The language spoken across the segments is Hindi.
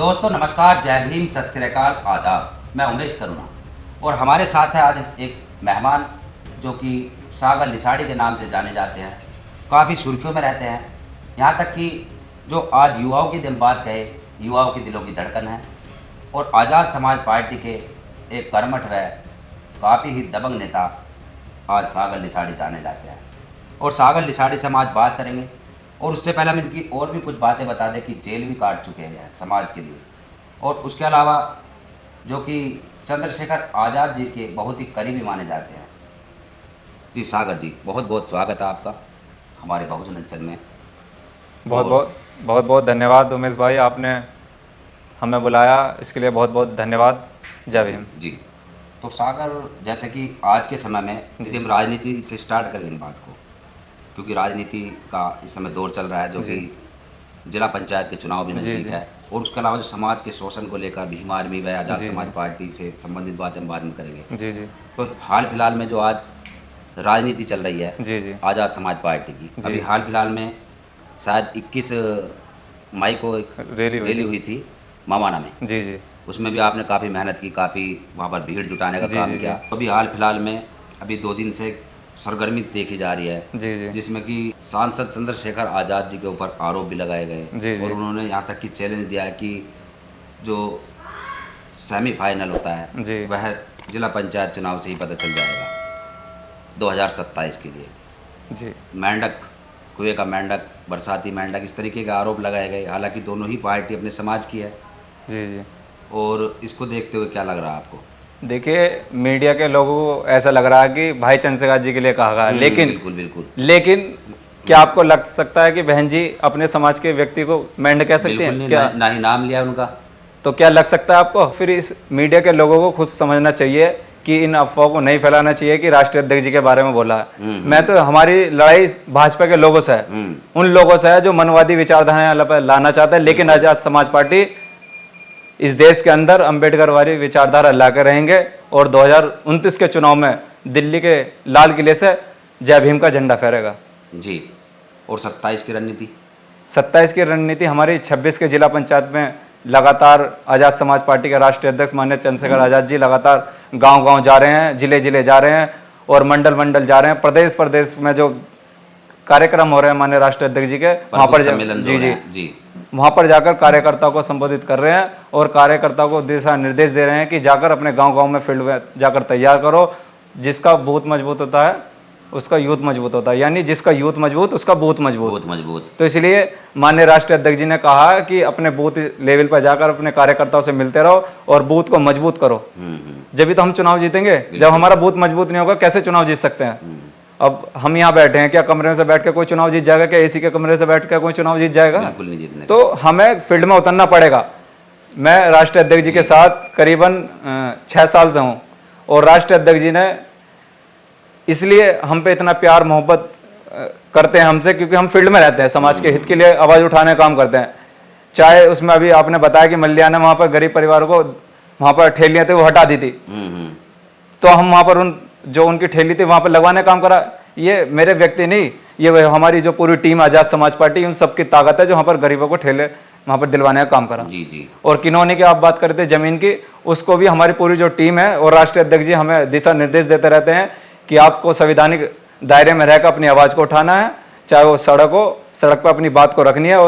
दोस्तों नमस्कार, जय भीम, सत श्री अकाल, आदाब। मैं उमेश करुणा और हमारे साथ है आज एक मेहमान जो कि सागर लिसाड़ी के नाम से जाने जाते हैं। काफ़ी सुर्खियों में रहते हैं, यहाँ तक कि जो आज युवाओं की दिन बात कहे, युवाओं के दिलों की धड़कन है और आज़ाद समाज पार्टी के एक कर्मठ व काफ़ी ही दबंग नेता आज सागर लिसाड़ी जाने जाते हैं। और सागर लिसाड़ी से हम आज बात करेंगे और उससे पहले हम इनकी और भी कुछ बातें बता दें कि जेल भी काट चुके हैं समाज के लिए, और उसके अलावा जो कि चंद्रशेखर आज़ाद जी के बहुत ही करीबी माने जाते हैं। जी सागर जी, बहुत बहुत स्वागत है आपका हमारे बहुजन अंचल में। बहुत बहुत धन्यवाद उमेश भाई, आपने हमें बुलाया, इसके लिए बहुत बहुत धन्यवाद। जय भीम। जी, तो सागर, जैसे कि आज के समय में यदि हम राजनीति से स्टार्ट करें इन बात को, क्योंकि राजनीति का इस समय दौर चल रहा है जो कि जिला पंचायत के चुनाव भी नज़दीक है, और उसके अलावा जो समाज के शोषण को लेकर भीम आर्मी व आज़ाद समाज पार्टी से संबंधित बातें हम बाद में करेंगे। जी जी। तो हाल फिलहाल में जो आज राजनीति चल रही है जी जी। आज़ाद समाज पार्टी की, अभी हाल फिलहाल में शायद 21 मई को एक रैली हुई थी मामाना में। जी जी। उसमें भी आपने काफ़ी मेहनत की, काफ़ी वहाँ पर भीड़ जुटाने का काम किया। अभी हाल फिलहाल में अभी 2 दिन से सरगर्मी देखी जा रही है, जी जी। जिसमें कि सांसद चंद्रशेखर आज़ाद जी के ऊपर आरोप भी लगाए गए, जी जी। और उन्होंने यहाँ तक कि चैलेंज दिया है कि जो सेमीफाइनल होता है जी। वह जिला पंचायत चुनाव से ही पता चल जाएगा 2027 के लिए। जी। मेंढक, कुएं का मेंढक, बरसाती मेंढक, इस तरीके के आरोप लगाए गए। हालांकि दोनों ही पार्टी अपने समाज की है। जी जी। और इसको देखते हुए क्या लग रहा है आपको? देखिए, मीडिया के लोगों को ऐसा लग रहा है कि भाई चंद्रशेखर जी के लिए कहा गया, लेकिन क्या आपको लग सकता है कि बहन जी अपने समाज के व्यक्ति को मेंढक कह सकते हैं? क्या ना ही नाम लिया उनका, तो क्या लग सकता है आपको? फिर इस मीडिया के लोगों को खुद समझना चाहिए कि इन अफवाहों को नहीं फैलाना चाहिए कि राष्ट्रीय अध्यक्ष जी के बारे में बोला है। मैं तो, हमारी लड़ाई भाजपा के लोगों से है, उन लोगों से है जो मनवादी विचारधारा लाना चाहते हैं, लेकिन आजाद समाज पार्टी इस देश के अंदर अंबेडकरवादी विचारधारा ला कर रहेंगे और 2029 के चुनाव में दिल्ली के लाल किले से जय भीम का झंडा फहरेगा। जी। और 27 की रणनीति? 27 की रणनीति हमारी 26 के जिला पंचायत में लगातार आज़ाद समाज पार्टी के राष्ट्रीय अध्यक्ष माननीय चंद्रशेखर आज़ाद जी लगातार गांव-गांव जा रहे हैं, जिले-जिले जा रहे हैं और मंडल-मंडल जा रहे हैं। प्रदेश में जो कार्यक्रम हो रहे हैं माननीय राष्ट्रीय अध्यक्ष जी के, वहाँ पर जी वहाँ पर जाकर कार्यकर्ताओं को संबोधित कर रहे हैं और कार्यकर्ताओं को दिशा निर्देश दे रहे हैं कि जाकर अपने गांव-गांव में फील्ड में जाकर तैयार करो। जिसका बूथ मजबूत होता है उसका यूथ मजबूत होता है, यानी जिसका यूथ मजबूत उसका बूथ मजबूत। तो इसलिए माननीय राष्ट्रीय अध्यक्ष जी ने कहा कि अपने बूथ लेवल पर जाकर अपने कार्यकर्ताओं से मिलते रहो और बूथ को मजबूत करो, जब तो हम चुनाव जीतेंगे। जब हमारा बूथ मजबूत नहीं होगा कैसे चुनाव जीत सकते हैं? अब हम यहाँ बैठे हैं, क्या कमरे में से बैठ के कोई चुनाव जीत जाएगा? क्या एसी के कमरे से बैठ के कोई चुनाव जीत जाएगा? बिल्कुल नहीं जीतने। तो हमें फील्ड में उतरना पड़ेगा। मैं राष्ट्रीय अध्यक्ष जी के साथ करीबन 6 साल से हूँ और राष्ट्रीय अध्यक्ष जी ने इसलिए हम पे इतना प्यार मोहब्बत करते हैं हमसे, क्योंकि हम फील्ड में रहते हैं, समाज के हित के लिए आवाज़ उठाने का काम करते हैं। चाहे उसमें अभी आपने बताया कि मल्लिया ने वहाँ पर गरीब परिवारों को वहाँ पर ठेलियाँ थी वो हटा दी थी, तो हम वहाँ पर जो उनकी ठेली थी वहाँ पर लगवाने का काम करा। ये मेरे व्यक्ति नहीं, ये हमारी जो पूरी टीम आज़ाद समाज पार्टी, उन सबकी ताकत है जो वहाँ पर गरीबों को ठेले वहाँ पर दिलवाने का काम करा। जी। और किन्होंने की आप बात करते हैं ज़मीन की, उसको भी हमारी पूरी जो टीम है और राष्ट्रीय अध्यक्ष जी हमें दिशा निर्देश देते रहते हैं कि आपको संवैधानिक दायरे में रहकर अपनी आवाज़ को उठाना है, चाहे वो सड़क पर अपनी बात को रखनी है,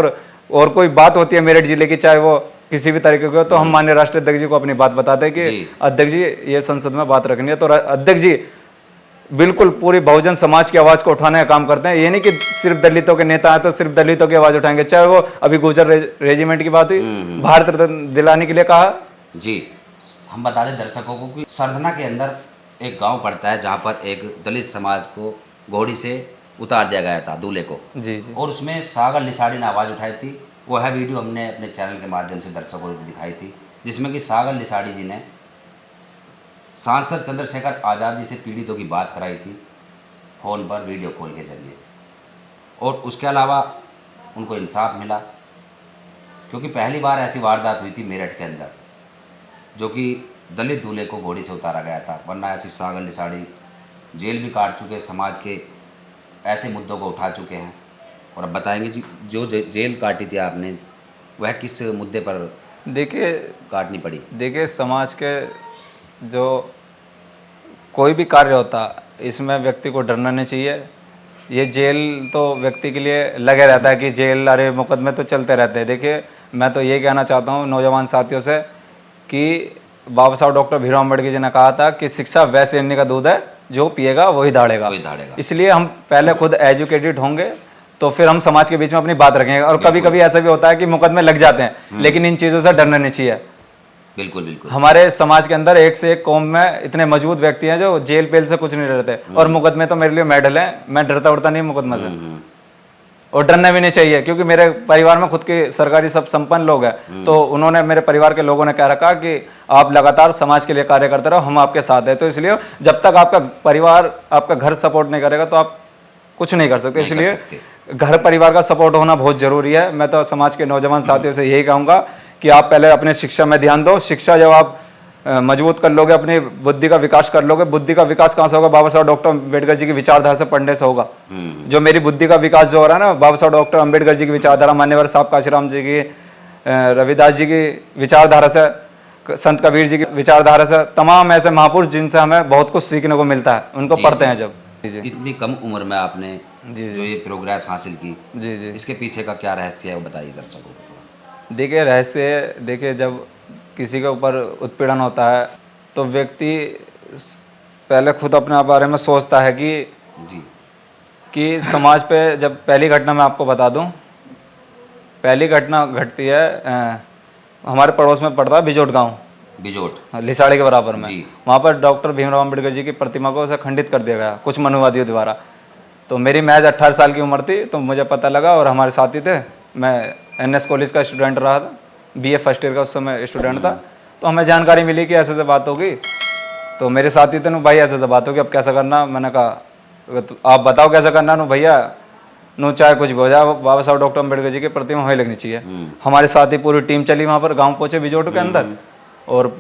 और कोई बात होती है मेरठ जिले की, चाहे वो किसी भी तरीके की हो, तो हम माननीय राष्ट्रीय अध्यक्ष जी को अपनी बात बताते हैं कि अध्यक्ष जी ये संसद में बात रखनी है। तो अध्यक्ष जी बिल्कुल पूरी बहुजन समाज की आवाज़ को उठाने का काम करते हैं। ये नहीं कि सिर्फ दलितों के नेता हैं तो सिर्फ दलितों की आवाज़ उठाएंगे, चाहे वो अभी गुजर रेजिमेंट की बात हुई, भारत रत्न दिलाने के लिए कहा। जी, हम बता दें दर्शकों को कि सरधना के अंदर एक गांव पड़ता है जहां पर एक दलित समाज को घोड़ी से उतार दिया गया था, दूल्हे को। जी। और उसमें सागर लिसाड़ी ने आवाज़ उठाई थी। वह वीडियो हमने अपने चैनल के माध्यम से दर्शकों को दिखाई थी, जिसमें कि सागर लिसाड़ी जी ने सांसद चंद्रशेखर आज़ाद जी से पीड़ितों की बात कराई थी फ़ोन पर वीडियो कॉल के जरिए, और उसके अलावा उनको इंसाफ मिला, क्योंकि पहली बार ऐसी वारदात हुई थी मेरठ के अंदर जो कि दलित दूल्हे को घोड़ी से उतारा गया था। वरना ऐसी सागर लिसाड़ी जेल भी काट चुके, समाज के ऐसे मुद्दों को उठा चुके हैं। और अब बताएंगे जी, जो जेल काटी थी आपने वह किस मुद्दे पर देखिए काटनी पड़ी? देखिए समाज के जो कोई भी कार्य होता इसमें व्यक्ति को डरना नहीं चाहिए। ये जेल तो व्यक्ति के लिए लगे रहता है कि जेल, अरे मुकदमे तो चलते रहते हैं। देखिए मैं तो ये कहना चाहता हूँ नौजवान साथियों से कि बाबा साहब डॉक्टर भीमराव अम्बेडकर जी ने कहा था कि शिक्षा वैसे अन्य का दूध है, जो पिएगा वही दाढ़ेगा। इसलिए हम पहले खुद एजुकेटेड होंगे तो फिर हम समाज के बीच में अपनी बात रखेंगे। और कभी कभी ऐसा भी होता है कि मुकदमे लग जाते हैं, लेकिन इन चीज़ों से डरना नहीं चाहिए। बिल्कुल बिल्कुल। हमारे समाज के अंदर एक से एक कौम में इतने मजबूत व्यक्ति हैं जो जेल पेल से कुछ नहीं डरते, और मुकदमे तो मेरे लिए मेडल है। मैं डरता उड़ता नहीं मुकदमे से, और डरना भी नहीं चाहिए, क्योंकि मेरे परिवार में खुद के सरकारी सब संपन्न लोग हैं। तो उन्होंने, मेरे परिवार के लोगों ने कह रखा कि आप लगातार समाज के लिए कार्य करते रहो, हम आपके साथ हैं। तो इसलिए जब तक आपका परिवार, आपका घर सपोर्ट नहीं करेगा तो आप कुछ नहीं कर सकते। इसलिए घर परिवार का सपोर्ट होना बहुत जरूरी है। मैं तो समाज के नौजवान साथियों से यही कहूँगा कि आप पहले अपने शिक्षा में ध्यान दो। शिक्षा जब आप मजबूत कर लोगे, अपनी बुद्धि का विकास कर लोगे। बुद्धि का विकास कहाँ से होगा? बाबा साहब डॉक्टर अम्बेडकर जी की विचारधारा से पढ़ने से होगा। जो मेरी बुद्धि का विकास जो हो रहा है ना, बाबा साहब डॉक्टर अम्बेडकर जी की विचारधारा, मान्यवर साहब काशीराम जी की, रविदास जी की विचारधारा से, संत कबीर जी की विचारधारा से, तमाम ऐसे महापुरुष जिनसे हमें बहुत कुछ सीखने को मिलता है, उनको पढ़ते हैं जब। इतनी कम उम्र में आपने जो ये प्रोग्रेस हासिल की, जी, इसके पीछे का क्या रहस्य है वो बताइए दर्शकों को। देखिए रहस्य, देखिए जब किसी के ऊपर उत्पीड़न होता है तो व्यक्ति पहले खुद अपने बारे में सोचता है कि समाज पे, जब पहली घटना मैं आपको बता दूं, पहली घटना घटती है हमारे पड़ोस में पड़ता है बिजोट गांव, लिसाड़ी के बराबर में। वहाँ पर डॉक्टर भीमराव अम्बेडकर जी की प्रतिमा को उसे खंडित कर दिया गया कुछ मनुवादियों द्वारा। तो मेरी महज 18 साल की उम्र थी, तो मुझे पता लगा, और हमारे साथी थे, मैं NS कॉलेज का स्टूडेंट रहा था, BA फर्स्ट ईयर का उस समय स्टूडेंट था। तो हमें जानकारी मिली कि ऐसे बात होगी। तो मेरे साथी थे, नु भाई ऐसे बात होगी, अब कैसा करना? मैंने कहा आप बताओ कैसा करना। नु भैया नु चाहे कुछ भी हो जाए, बाबा साहब डॉक्टर अम्बेडकर जी की प्रतिमा वहीं लगनी चाहिए। हमारे साथ ही पूरी टीम चली, वहाँ पर गाँव पहुँचे बिजोट के अंदर, और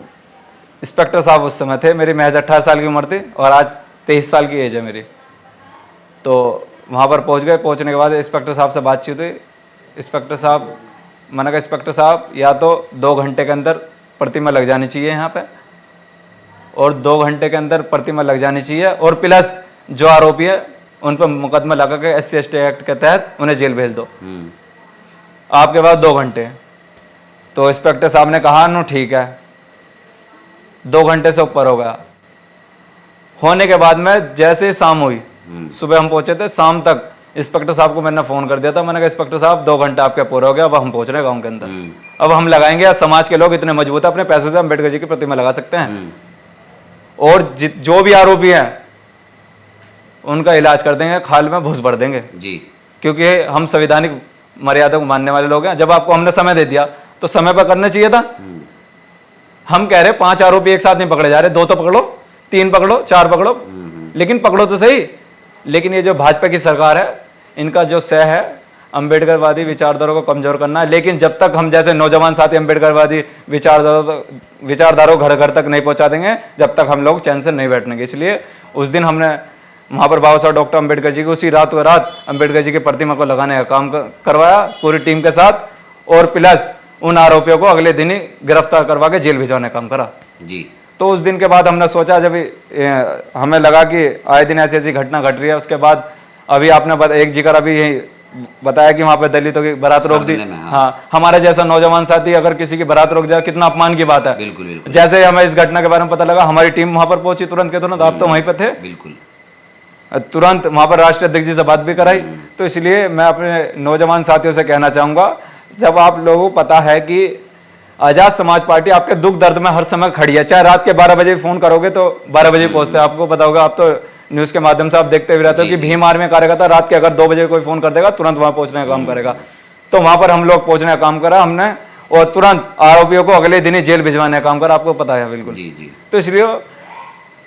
इंस्पेक्टर साहब उस समय थे। मेरी महज 18 साल की उम्र थी और आज 23 साल की एज है मेरी। तो वहाँ पर पहुँच गए। पहुँचने के बाद इंस्पेक्टर साहब से बातचीत हुई। इंस्पेक्टर साहब, मैंने कहा इंस्पेक्टर साहब या तो 2 घंटे के अंदर प्रतिमा लग जानी चाहिए यहाँ पे, और 2 घंटे के अंदर प्रतिमा लग जानी चाहिए, और प्लस जो आरोपी है उन पर मुकदमा लगा के SC/ST एक्ट के तहत उन्हें जेल भेज दो। आपके पास 2 घंटे। तो इंस्पेक्टर साहब ने कहा नो ठीक है। 2 घंटे से ऊपर हो गया। होने के बाद में जैसे शाम हुई, सुबह हम पहुंचे थे, शाम तक इंस्पेक्टर साहब को मैंने फोन कर दिया था। मैंने कहा इंस्पेक्टर साहब 2 घंटे आपके पूरे हो गया, अब हम पहुंच रहे हैं गाँव के अंदर, अब हम लगाएंगे। समाज के लोग इतने मजबूत है, अपने पैसों से अम्बेडकर जी की प्रतिमा लगा सकते हैं, और जो भी आरोपी हैं उनका इलाज कर देंगे, खाल में घुस भर देंगे जी, क्योंकि हम संवैधानिक मर्यादा को मानने वाले लोग हैं। जब आपको हमने समय दे दिया तो समय पर करना चाहिए था। हम कह रहे 5 आरोपी एक साथ नहीं पकड़े जा रहे, 2 तो पकड़ो, 3 पकड़ो, 4 पकड़ो, लेकिन पकड़ो तो सही। लेकिन ये जो भाजपा की सरकार है, इनका जो सह है अम्बेडकरवादी विचारधारा को कमजोर करना है। लेकिन जब तक हम जैसे नौजवान साथी अम्बेडकरवादी विचारधारा घर घर तक नहीं पहुंचा देंगे, जब तक हम लोग चैन से नहीं बैठेंगे। इसलिए उस दिन हमने वहाँ पर बाबा साहब डॉक्टर अम्बेडकर जी की उसी रात को रात अम्बेडकर जी की प्रतिमा को लगाने का काम करवाया पूरी टीम के साथ, और प्लस उन आरोपियों को अगले दिन ही गिरफ्तार करवा के जेल भिजवाने का काम करा जी। तो उस दिन के बाद हमने सोचा, जब हमें लगा कि आए दिन ऐसी ऐसी घटना घट रही है, उसके बाद अभी आपने एक जिक्र अभी यही बताया कि वहाँ पे दलितों की बारात रोक दी। हाँ, हमारे जैसा नौजवान साथी अगर किसी की बारात रोक जाए, कितना अपमान की बात है। बिल्कुल, बिल्कुल। जैसे हमें इस घटना के बारे में पता लगा, हमारी टीम वहाँ पर पहुंची तुरंत के तुरंत, आप तो वहीं पे थे, बिल्कुल, तुरंत वहाँ पर राष्ट्रीय अध्यक्ष जी से बात भी कराई। तो इसलिए मैं अपने नौजवान साथियों से कहना चाहूँगा, जब आप लोगों को पता है कि आजाद समाज पार्टी आपके दुख दर्द में हर समय खड़ी है, चाहे रात के 12 बजे फोन करोगे तो 12 बजे पहुंचते हैं। आपको पता होगा, आप तो न्यूज के माध्यम से आप देखते हुए रहते हो कि भीम आर्मी कार्यकर्ता रात के अगर 2 बजे कोई फोन कर देगा, तुरंत वहां पहुंचने का काम करेगा। तो वहां पर हम लोग पहुंचने का काम करा हमने, और तुरंत आरोपियों को अगले दिन ही जेल भिजवाने का काम करा। आपको पता है बिल्कुल जी जी। तो इसलिए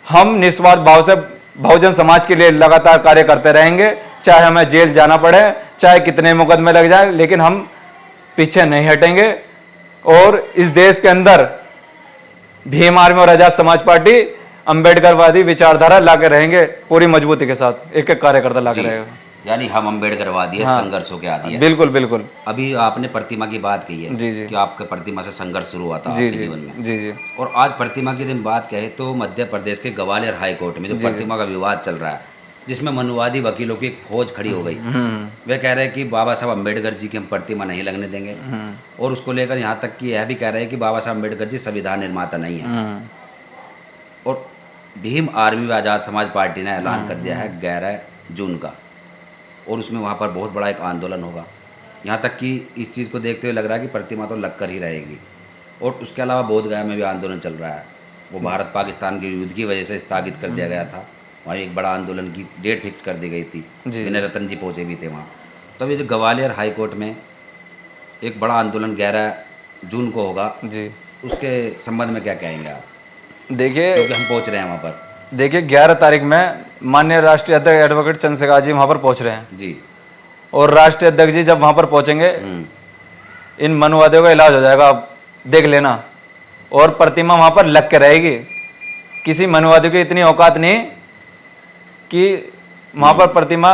हम निस्वार्थ भाव से बहुजन समाज के लिए लगातार कार्य करते रहेंगे, चाहे हमें जेल जाना पड़े, चाहे कितने मुकदमे लग जाए, लेकिन हम पीछे नहीं हटेंगे। और इस देश के अंदर भीम आर्मी और आजाद समाज पार्टी अम्बेडकरवादी विचारधारा लाके रहेंगे पूरी मजबूती के साथ, एक एक कार्यकर्ता लाके रहेगा। यानी हम अम्बेडकरवादी है, हाँ। संघर्षों के आदी है। बिल्कुल बिल्कुल। अभी आपने प्रतिमा की बात कही है जी जी कि आपके प्रतिमा से संघर्ष शुरू हुआ था जी आपके जी जीवन में। जी जी और आज प्रतिमा की दिन बात कहे तो मध्य प्रदेश के ग्वालियर हाई कोर्ट में जो जी जी प्रतिमा का विवाद चल रहा है, जिसमें मनुवादी वकीलों की एक फौज खड़ी हो गई। हम्म वे कह रहे हैं कि बाबा साहब अम्बेडकर जी की हम प्रतिमा नहीं लगने देंगे, और उसको लेकर यहाँ तक कि यह भी कह रहे हैं कि बाबा साहब अम्बेडकर जी संविधान निर्माता नहीं है। हम्म और भीम आर्मी व आज़ाद समाज पार्टी ने ऐलान कर दिया है 11 जून का, और उसमें वहाँ पर बहुत बड़ा एक आंदोलन होगा। यहाँ तक कि इस चीज़ को देखते हुए लग रहा है कि प्रतिमा तो लग कर ही रहेगी। और उसके अलावा बोधगया में भी आंदोलन चल रहा है, वो भारत पाकिस्तान के युद्ध की वजह से स्थगित कर दिया गया था। वहाँ एक बड़ा आंदोलन की डेट फिक्स कर दी गई थी, जी। विनय रतन जी पहुँचे भी थे वहाँ। तो अभी जो ग्वालियर हाई कोर्ट में एक बड़ा आंदोलन 11 जून को होगा, जी उसके संबंध में क्या कहेंगे आप, देखिए क्योंकि हम पहुँच रहे हैं वहाँ पर। देखिए 11 तारीख में माननीय राष्ट्रीय अध्यक्ष एडवोकेट चंद्रशेखर जी वहाँ पर पहुँच रहे हैं, जी। और राष्ट्रीय अध्यक्ष जी जब वहाँ पर पहुँचेंगे हम्म, इन मनुवादियों का इलाज हो जाएगा, आप देख लेना। और प्रतिमा वहाँ पर लग के रहेगी। किसी मनुवादी की इतनी औकात नहीं कि वहाँ पर प्रतिमा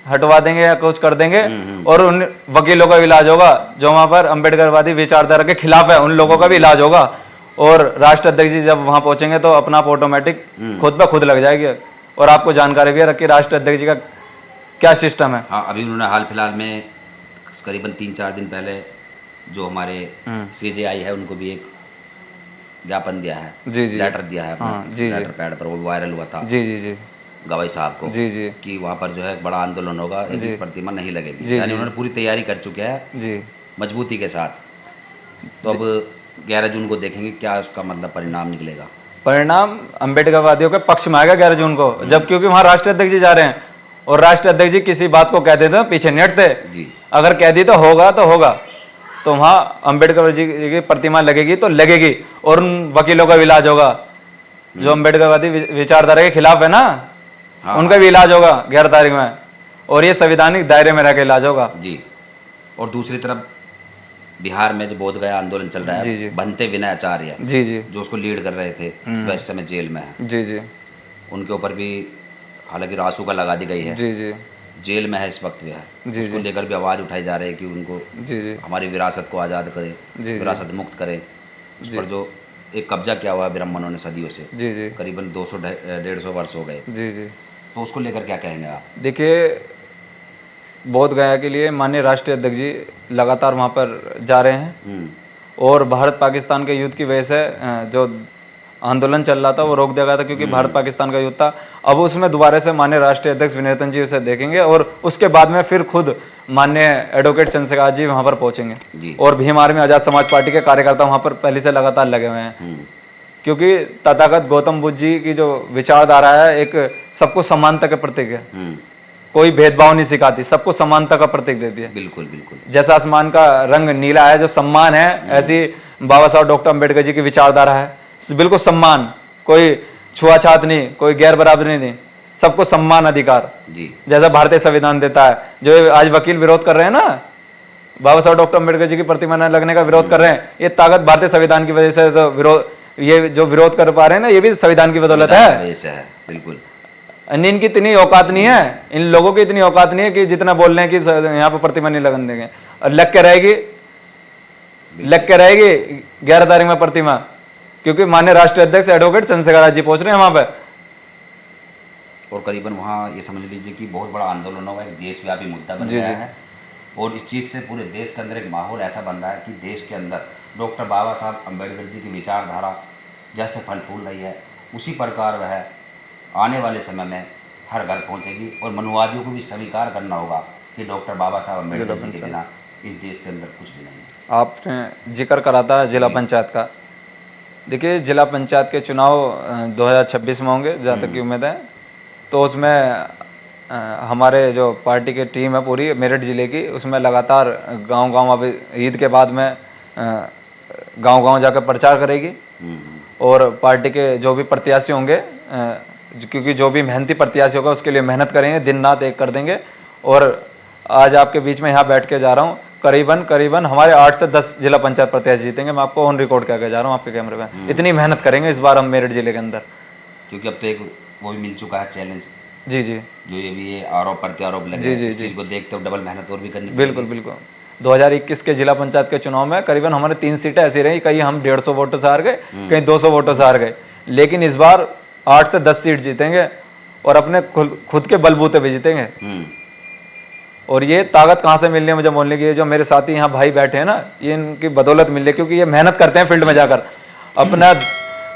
हटवा देंगे या कुछ कर देंगे, और उन वकीलों का भी इलाज होगा जो वहाँ पर अम्बेडकरवादी विचारधारा के खिलाफ है, उन लोगों का भी इलाज होगा। और राष्ट्रीय अध्यक्ष जी जब वहाँ पहुँचेंगे तो अपना आप ऑटोमेटिक खुद ब खुद लग जाएगी। और आपको जानकारी भी है रखी राष्ट्रीय अध्यक्ष जी का क्या सिस्टम है। हाँ, अभी उन्होंने हाल फिलहाल में करीबन 3-4 दिन पहले जो हमारे CJI है उनको भी एक ज्ञापन दिया है, जी जी लेटर दिया है अपना, हाँ, जी जी लेटर पैड पर, वो वायरल हुआ था जी जी जी गवाई साहब को, जी जी कि वहाँ पर जो है एक बड़ा आंदोलन होगा यदि जी। प्रतिमा नहीं लगेगी। जी, यानी जी। उन्होंने पूरी तैयारी कर चुके हैं जी मजबूती के साथ। तो अब 11 जून को देखेंगे क्या उसका मतलब परिणाम निकलेगा। परिणाम अम्बेडकरवादियों के पक्ष में आएगा 11 जून को, जब क्योंकि वहाँ राष्ट्रीय अध्यक्ष जी जा रहे हैं, और राष्ट्रीय अध्यक्ष जी किसी बात को कह देते हैं पीछे नहीं हटते। जी। अगर कह दी तो होगा तो होगा, तो वहाँ अम्बेडकर जी की प्रतिमा लगेगी तो लगेगी, और उन वकीलों का भी इलाज होगा जो अम्बेडकरवादी विचारधारा के खिलाफ है ना, हाँ, उनका भी इलाज होगा 11 तारीख में, और ये संवैधानिक दायरे में रह के इलाज होगा। जी। और दूसरी तरफ बिहार में जो बोधगया आंदोलन चल रहा जी, है, जी। बनते विनय आचार्य जी जी जो उसको लीड कर रहे थे, वह इस समय जेल में है। जी जी उनके ऊपर भी हालांकि रासुका लगा दी गई है, जी जी जेल में है इस वक्त वह है। जी, उसको जी। लेकर भी आवाज़ उठाई जा रही है कि उनको जी जी हमारी विरासत को आज़ाद करें, जी। विरासत मुक्त करें। उस पर जो एक कब्जा किया हुआ है ब्राह्मणों ने सदियों से, जी जी करीबन 200-150 वर्ष हो गए, जी जी तो उसको लेकर क्या कहेंगे आप। देखिए बोधगया के लिए माननीय राष्ट्रीय अध्यक्ष जी लगातार वहाँ पर जा रहे हैं, और भारत पाकिस्तान के युद्ध की वजह से जो आंदोलन चल रहा था वो रोक दिया गया था, क्योंकि भारत पाकिस्तान का युद्ध था। अब उसमें दोबारा से माननीय राष्ट्रीय अध्यक्ष विनय रतन जी उसे देखेंगे, और उसके बाद में फिर खुद माननीय एडवोकेट चंद्रशेखर जी वहाँ पर जी। पहुँचेंगे, और भीम आर्मी आज़ाद समाज पार्टी के कार्यकर्ता वहाँ पर पहले से लगातार लगे हुए हैं। क्योंकि तथागत गौतम बुद्ध जी की जो विचारधारा है एक सबको समानता का प्रतीक है, कोई भेदभाव नहीं सिखाती, सबको समानता का प्रतीक देती है। बिल्कुल बिल्कुल। जैसा आसमान का रंग नीला है जो सम्मान है, ऐसी बाबा साहब डॉक्टर अम्बेडकर जी की विचारधारा है, बिल्कुल सम्मान, कोई छुआछात नहीं, कोई गैर बराबरी नहीं, सबको सम्मान अधिकार, जी। जैसा भारतीय संविधान देता है। जो आज वकील विरोध कर रहे हैं ना, बाबा साहब डॉक्टर अम्बेडकर जी की प्रतिमा न लगने का विरोध कर रहे हैं, ये ताकत भारतीय संविधान की वजह से, तो विरोध ये जो विरोध कर पा रहे हैं ना, ये भी संविधान की बदौलत है। बिल्कुल। इनकी इतनी औकात नहीं है, इन लोगों की इतनी औकात नहीं है कि जितना बोल रहे हैं कि यहाँ पर प्रतिमा नहीं लगन देंगे, और लग के रहेगी 11 तारीख में प्रतिमा, क्योंकि माननीय राष्ट्रीय अध्यक्ष एडवोकेट चंद्रशेखर जी पहुंच रहे हैं वहां पे। और करीबन वहाँ ये समझ लीजिए कि बहुत बड़ा आंदोलन होगा, एक देशव्यापी मुद्दा बन जी, गया जी। है, और इस चीज़ से पूरे देश के अंदर एक माहौल ऐसा बन रहा है कि देश के अंदर डॉक्टर बाबा साहब अम्बेडकर जी की विचारधारा जैसे फल फूल रही है, उसी प्रकार वह आने वाले समय में हर घर पहुँचेगी। और मनुवादियों को भी स्वीकार करना होगा कि डॉक्टर बाबा साहब अम्बेडकर जी के बिना इस देश के अंदर कुछ भी नहीं है। आपने जिक्र करा था जिला पंचायत का, देखिए जिला पंचायत के चुनाव 2026 में होंगे जहाँ तक की उम्मीद है, तो उसमें हमारे जो पार्टी की टीम है पूरी मेरठ ज़िले की, उसमें लगातार गांव-गांव अभी ईद के बाद में गांव-गांव जाकर प्रचार करेगी, और पार्टी के जो भी प्रत्याशी होंगे, क्योंकि जो भी मेहनती प्रत्याशी होगा उसके लिए मेहनत करेंगे, दिन रात एक कर देंगे। और आज आपके बीच में यहाँ बैठ के जा रहा हूँ, करीबन हमारे 8 से 10 जिला पंचायत प्रत्याशी जीतेंगे, मैं आपको ऑन रिकॉर्ड करके जा रहा हूँ आपके कैमरे में। इतनी मेहनत करेंगे इस बार हम मेरठ जिले के अंदर, क्योंकि अब तो एक वो भी मिल चुका है चैलेंज जी जी जो ये आरोप प्रत्यारोप लगे जी, हैं, जी, इस जी। चीज़ को देखते हुए डबल मेहनत और भी करनी बिल्कुल पड़ेगी। बिल्कुल 2021 के जिला पंचायत के चुनाव में करीबन हमारे 3 सीटें ऐसी रही, कहीं हम 150 वोटों से हार गए, कहीं 200 वोटों से हार गए, लेकिन इस बार 8 से 10 सीट जीतेंगे और अपने खुद के बलबूते पे जीतेंगे। और ये ताकत कहाँ से मिल रही है मुझे बोलने की, ये जो मेरे साथी यहाँ भाई बैठे हैं ना, ये इनकी बदौलत मिल रही है, क्योंकि ये मेहनत करते हैं फील्ड में जाकर, अपना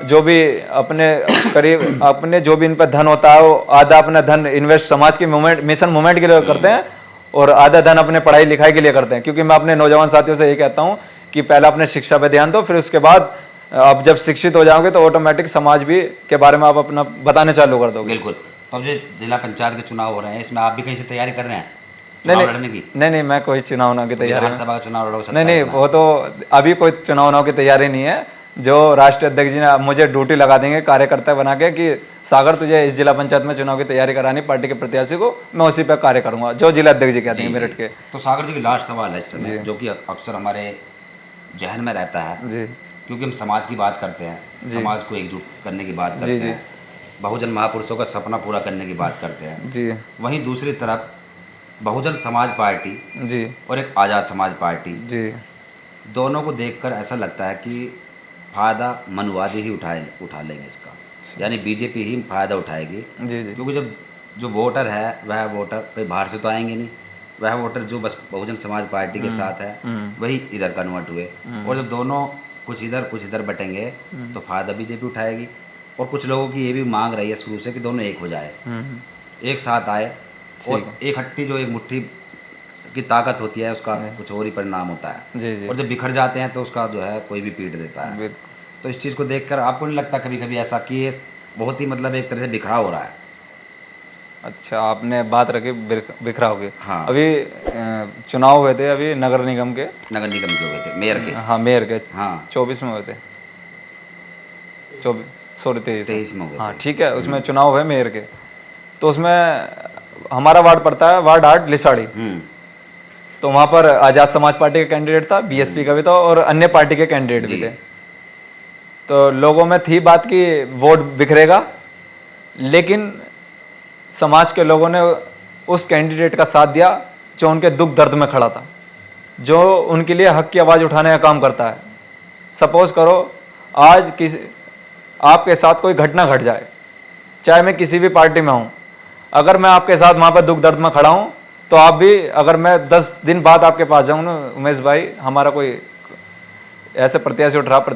जो भी अपने करीब अपने जो भी इन पर धन होता है वो आधा अपना धन इन्वेस्ट समाज के मूवमेंट मिशन मूवमेंट के लिए करते हैं और आधा धन अपने पढ़ाई लिखाई के लिए करते हैं। क्योंकि मैं अपने नौजवान साथियों से ये कहता हूँ कि पहले अपने शिक्षा पे ध्यान दो, फिर उसके बाद आप जब शिक्षित हो जाओगे तो ऑटोमेटिक समाज भी के बारे में आप अपना बताने चालू कर दोगे। बिल्कुल। तो अब जो जिला पंचायत के चुनाव हो रहे हैं, इसमें आप भी कहीं से तैयारी कर रहे हैं नहीं चुनाव लड़ने की? नहीं मैं कोई चुनाव की तैयारी विधानसभा का चुनाव लड़ोगे? नहीं वो तो अभी कोई चुनाव की तैयारी नहीं है। जो राष्ट्रीय अध्यक्ष जी ने मुझे ड्यूटी लगा देंगे कार्यकर्ता बना के कि सागर तुझे इस जिला पंचायत में चुनाव की तैयारी करानी पार्टी के प्रत्याशी को, मैं उसी पर कार्य करूंगा जो जिला अध्यक्ष जी कहते हैं मेरठ के। तो सागर जी की लास्ट सवाल है इस समय, जो कि अक्सर हमारे जहन में रहता है जी, क्योंकि हम समाज की बात करते हैं, समाज को एकजुट करने की बात करते हैं, बहुजन महापुरुषों का सपना पूरा करने की बात करते हैं जी। वहीं दूसरी तरफ बहुजन समाज पार्टी जी और एक आज़ाद समाज पार्टी, जी दोनों को देखकर ऐसा लगता है कि फ़ायदा मनुवादी ही उठा लेंगे इसका, यानी बीजेपी ही फ़ायदा उठाएगी। जी जी क्योंकि जब जो वोटर है वह वोटर कोई बाहर से तो आएंगे नहीं, वह वोटर जो बस बहुजन समाज पार्टी के साथ है वही इधर कन्वर्ट हुए, और जब दोनों कुछ इधर बटेंगे तो फ़ायदा बीजेपी उठाएगी। और कुछ लोगों की ये भी मांग रही है शुरू से कि दोनों एक हो जाए, एक साथ आए, और एक हट्टी जो एक मुट्ठी की ताकत होती है उसका कुछ और ही परिणाम होता है। जी जी और जब बिखर जाते हैं तो उसका जो है कोई भी पीट देता है। तो इस चीज़ को देखकर आपको नहीं लगता कभी कभी ऐसा कि ये बहुत ही मतलब एक तरह से बिखराव हो रहा है? अच्छा, आपने बात रखी बिखराव की। हाँ। अभी चुनाव हुए थे अभी नगर निगम के हो गए थे, मेयर के। हाँ मेयर के हाँ 24 में हुए थे, 23 में हो गए हाँ थे। ठीक है, उसमें चुनाव हुए मेयर के। तो उसमें हमारा वार्ड पड़ता है वार्ड 8 लिसाड़ी, तो वहाँ पर आज़ाद समाज पार्टी का कैंडिडेट था, बीएसपी का भी था और अन्य पार्टी के कैंडिडेट भी थे। तो लोगों में थी बात कि वोट बिखरेगा, लेकिन समाज के लोगों ने उस कैंडिडेट का साथ दिया जो उनके दुख दर्द में खड़ा था, जो उनके लिए हक की आवाज़ उठाने का काम करता है। सपोज करो आज आपके साथ कोई घटना घट जाए, चाहे मैं किसी भी पार्टी में हूँ, अगर मैं आपके साथ वहाँ पर दुख दर्द में खड़ा हूँ तो आप भी, अगर मैं 10 दिन बाद आपके पास जाऊँ ना, उमेश भाई हमारा कोई ऐसे प्रत्याशी उठ रहा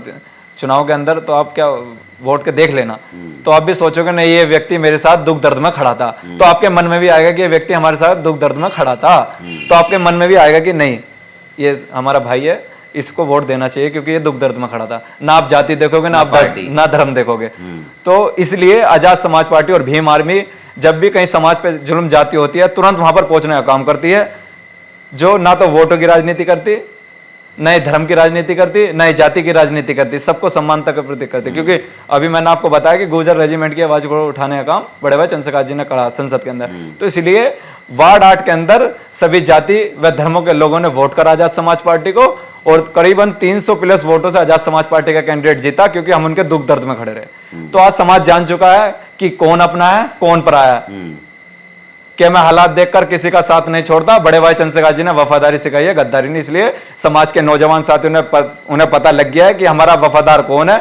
चुनाव के अंदर, तो आप क्या वोट के देख लेना, तो आप भी सोचोगे नहीं ये व्यक्ति मेरे साथ दुख दर्द में खड़ा था, तो आपके मन में भी आएगा कि ये व्यक्ति हमारे साथ दुख दर्द में खड़ा था, तो आपके मन में भी आएगा कि नहीं ये हमारा भाई है, इसको वोट देना चाहिए क्योंकि ये दुख दर्द में खड़ा था। ना आप जाति देखोगे, ना आप ना धर्म देखोगे। तो इसलिए आजाद समाज पार्टी और भीम आर्मी जब भी कहीं समाज पे जुल्म जाती होती है तुरंत वहां पर पहुंचने का काम करती है, जो ना तो वोटों की राजनीति करती, न ही धर्म की राजनीति करती, न ही जाति की राजनीति करती, सबको समानता के प्रति करती। क्योंकि अभी मैंने आपको बताया कि गुर्जर रेजिमेंट की आवाज को उठाने का काम बड़े भाई चंद्रशेखर जी ने करा संसद के अंदर। तो इसलिए वार्ड 8 के अंदर सभी जाति व धर्मों के लोगों ने वोट करा आजाद समाज पार्टी को, और करीबन 300 प्लस वोटों से आजाद समाज पार्टी का कैंडिडेट जीता, क्योंकि हम उनके दुख दर्द में खड़े रहे। तो आज समाज जान चुका है कि कौन अपना है कौन पराया है, कि मैं हालात देखकर किसी का साथ नहीं छोड़ता। बड़े भाई चंद्रशेखर जी ने वफादारी सिखाई है, गद्दारी नहीं। इसलिए समाज के नौजवान साथियों ने उन्हें पता लग गया है कि हमारा वफादार कौन है,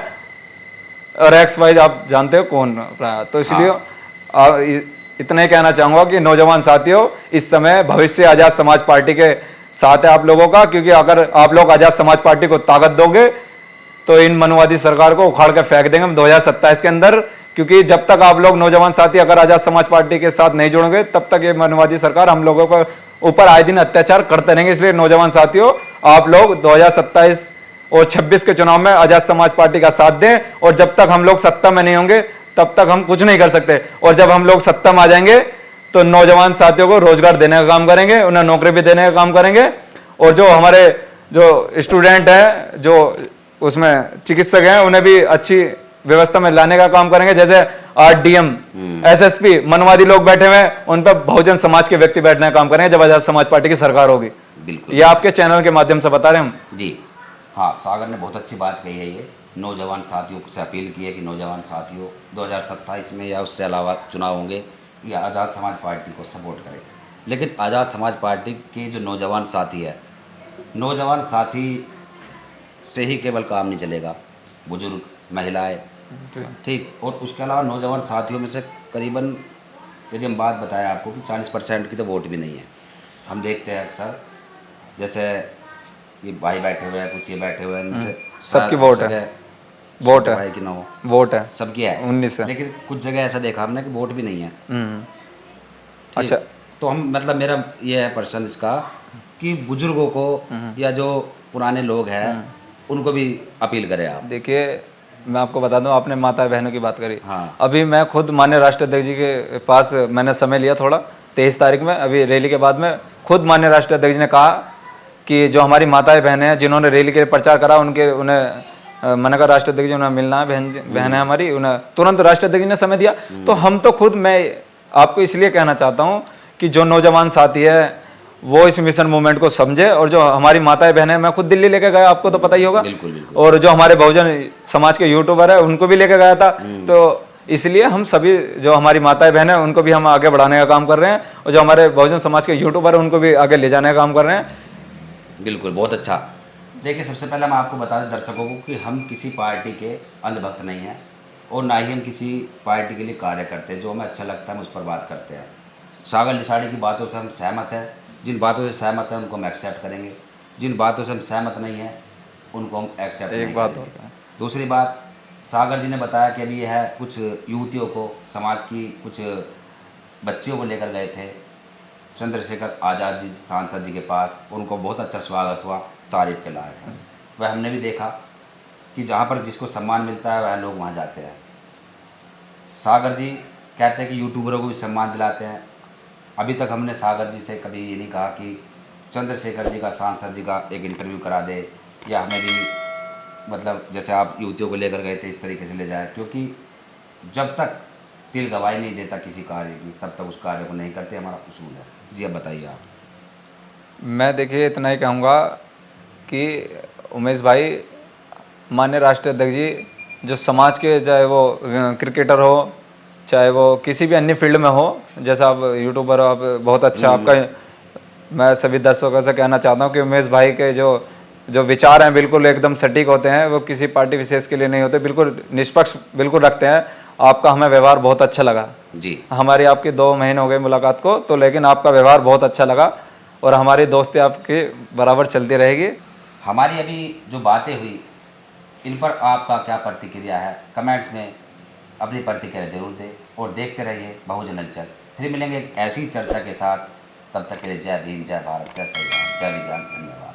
और एक्स वाइज आप जानते हो कौन रहा। तो इसलिए इतना ही कहना चाहूंगा कि नौजवान साथियों, इस समय भविष्य आजाद समाज पार्टी के साथ है आप लोगों का, क्योंकि अगर आप लोग आजाद समाज पार्टी को ताकत दोगे तो इन मनुवादी सरकार को उखाड़ कर फेंक देंगे हम 2027 के अंदर। क्योंकि जब तक आप लोग नौजवान साथी अगर आजाद समाज पार्टी के साथ नहीं जुड़ोगे, तब तक ये मनुवादी सरकार हम लोगों के ऊपर आए दिन अत्याचार करते रहेंगे। इसलिए नौजवान साथियों, आप लोग 2027 और 26 के चुनाव में आजाद समाज पार्टी का साथ दें, और जब तक हम लोग सत्ता में नहीं होंगे तब तक हम कुछ नहीं कर सकते। और जब हम लोग सत्ता में आ जाएंगे तो नौजवान साथियों को रोजगार देने का काम करेंगे, उन्हें नौकरी भी देने का काम करेंगे, और जो हमारे जो स्टूडेंट हैं, जो उसमें चिकित्सक हैं, उन्हें भी अच्छी व्यवस्था में लाने का काम करेंगे। जैसे आरडीएम, एसएसपी मनवादी लोग बैठे हुए हैं, उन पर बहुजन समाज के व्यक्ति बैठने का काम करेंगे जब आजाद समाज पार्टी की सरकार होगी। बिल्कुल, ये आपके चैनल के माध्यम से बता रहे हैं हम जी। हाँ, सागर ने बहुत अच्छी बात कही है। ये नौजवान साथियों से अपील की है कि नौजवान साथियों 2027 में या उससे अलावा चुनाव होंगे, या आज़ाद समाज पार्टी को सपोर्ट करें। लेकिन आज़ाद समाज पार्टी के जो नौजवान साथी है, नौजवान साथी से ही केवल काम नहीं चलेगा, बुजुर्ग, महिलाएं, ठीक, और उसके अलावा नौजवान साथियों में से करीबन, यदि हम बात बताएं आपको, कि 40% की तो वोट भी नहीं है। हम देखते हैं अक्सर, जैसे ये भाई बैठे हुए हैं, कुछ ये बैठे हुए हैं, इनमें से सबकी वोट है, वोट है, भाई की ना हो, वोट है, सबकी है 19 है। लेकिन कुछ जगह ऐसा देखा हमने कि वोट भी नहीं है। ठीक? अच्छा। तो हम, मतलब मेरा ये है पर्सन इसका, कि बुजुर्गों को या जो पुराने लोग हैं उनको भी अपील करें आप। देखिए, मैं आपको बता दूं, आपने माता बहनों की बात करी। हाँ। अभी मैं खुद माननीय राष्ट्राध्यक्ष जी के पास मैंने समय लिया थोड़ा, 23 तारीख में, अभी रैली के बाद में खुद माननीय राष्ट्राध्यक्ष जी ने कहा कि जो हमारी माताएं बहनें हैं जिन्होंने रैली के लिए प्रचार करा, उन्हें मैंने कहा राष्ट्राध्यक्ष जी उन्हें मिलना है, बहन है हमारी, उन्हें तुरंत राष्ट्राध्यक्ष जी ने समय दिया। तो हम तो खुद, मैं आपको इसलिए कहना चाहता हूँ कि जो नौजवान साथी है वो इस मिशन मूवमेंट को समझे, और जो हमारी माताएं बहनें, मैं खुद दिल्ली लेके गया, आपको तो पता ही होगा, बिल्कुल बिल्कुल। और जो हमारे बहुजन समाज के यूट्यूबर है उनको भी लेके गया था। तो इसलिए हम सभी जो हमारी माताएं बहनें हैं उनको भी हम आगे बढ़ाने का काम कर रहे हैं, और जो हमारे बहुजन समाज के यूट्यूबर है उनको भी आगे ले जाने का काम कर रहे हैं। बिल्कुल, बहुत अच्छा। देखिए, सबसे पहले मैं आपको बता दें दर्शकों को कि हम किसी पार्टी के अंधभक्त नहीं हैं, और ना ही हम किसी पार्टी के लिए कार्य करते हैं। जो हमें अच्छा लगता है हम उस पर बात करते हैं। सागर लिसाड़ी की बातों से हम सहमत हैं, जिन बातों से सहमत हैं उनको हम एक्सेप्ट करेंगे, जिन बातों से हम सहमत नहीं हैं उनको हम एक्सेप्ट नहीं एक बात करेंगे। और दूसरी बात, सागर जी ने बताया कि अभी यह कुछ युवतियों को, समाज की कुछ बच्चियों को लेकर गए थे चंद्रशेखर आज़ाद जी सांसद जी के पास, उनको बहुत अच्छा स्वागत हुआ, तारीफ के लायक है। वह हमने भी देखा कि जहाँ पर जिसको सम्मान मिलता है वह लोग वहाँ जाते हैं। सागर जी कहते हैं कि यूट्यूबरों को भी सम्मान दिलाते हैं। अभी तक हमने सागर जी से कभी ये नहीं कहा कि चंद्रशेखर जी का, सांसद जी का एक इंटरव्यू करा दे, या हमें भी, मतलब जैसे आप युवतियों को लेकर गए थे इस तरीके से ले जाए, क्योंकि जब तक तिल गवाही नहीं देता किसी कार्य की तब तक उस कार्य को नहीं करते, हमारा उसूल है। जी अब बताइए आप। मैं देखिए इतना ही कहूँगा कि उमेश भाई, माननीय राष्ट्राध्यक्ष जी जो समाज के, चाहे वो क्रिकेटर हो, चाहे वो किसी भी अन्य फील्ड में हो, जैसा आप यूट्यूबर हो, आप बहुत अच्छा आपका, मैं सभी दर्शकों से कहना चाहता हूँ कि उमेश भाई के जो विचार हैं बिल्कुल एकदम सटीक होते हैं, वो किसी पार्टी विशेष के लिए नहीं होते, बिल्कुल निष्पक्ष बिल्कुल रखते हैं। आपका हमें व्यवहार बहुत अच्छा लगा जी। हमारी आपकी 2 महीने हो गए मुलाकात को, तो लेकिन आपका व्यवहार बहुत अच्छा लगा, और हमारी दोस्ती आपकी बराबर चलती रहेगी। हमारी अभी जो बातें हुई, इन पर आपका क्या प्रतिक्रिया है, कमेंट्स में अपनी प्रतिक्रिया जरूर दें, और देखते रहिए बहुजन हलचल। फिर मिलेंगे एक ऐसी चर्चा के साथ, तब तक के लिए जय भीम, जय भारत, जय श्री राम, जय विज्ञान, धन्यवाद।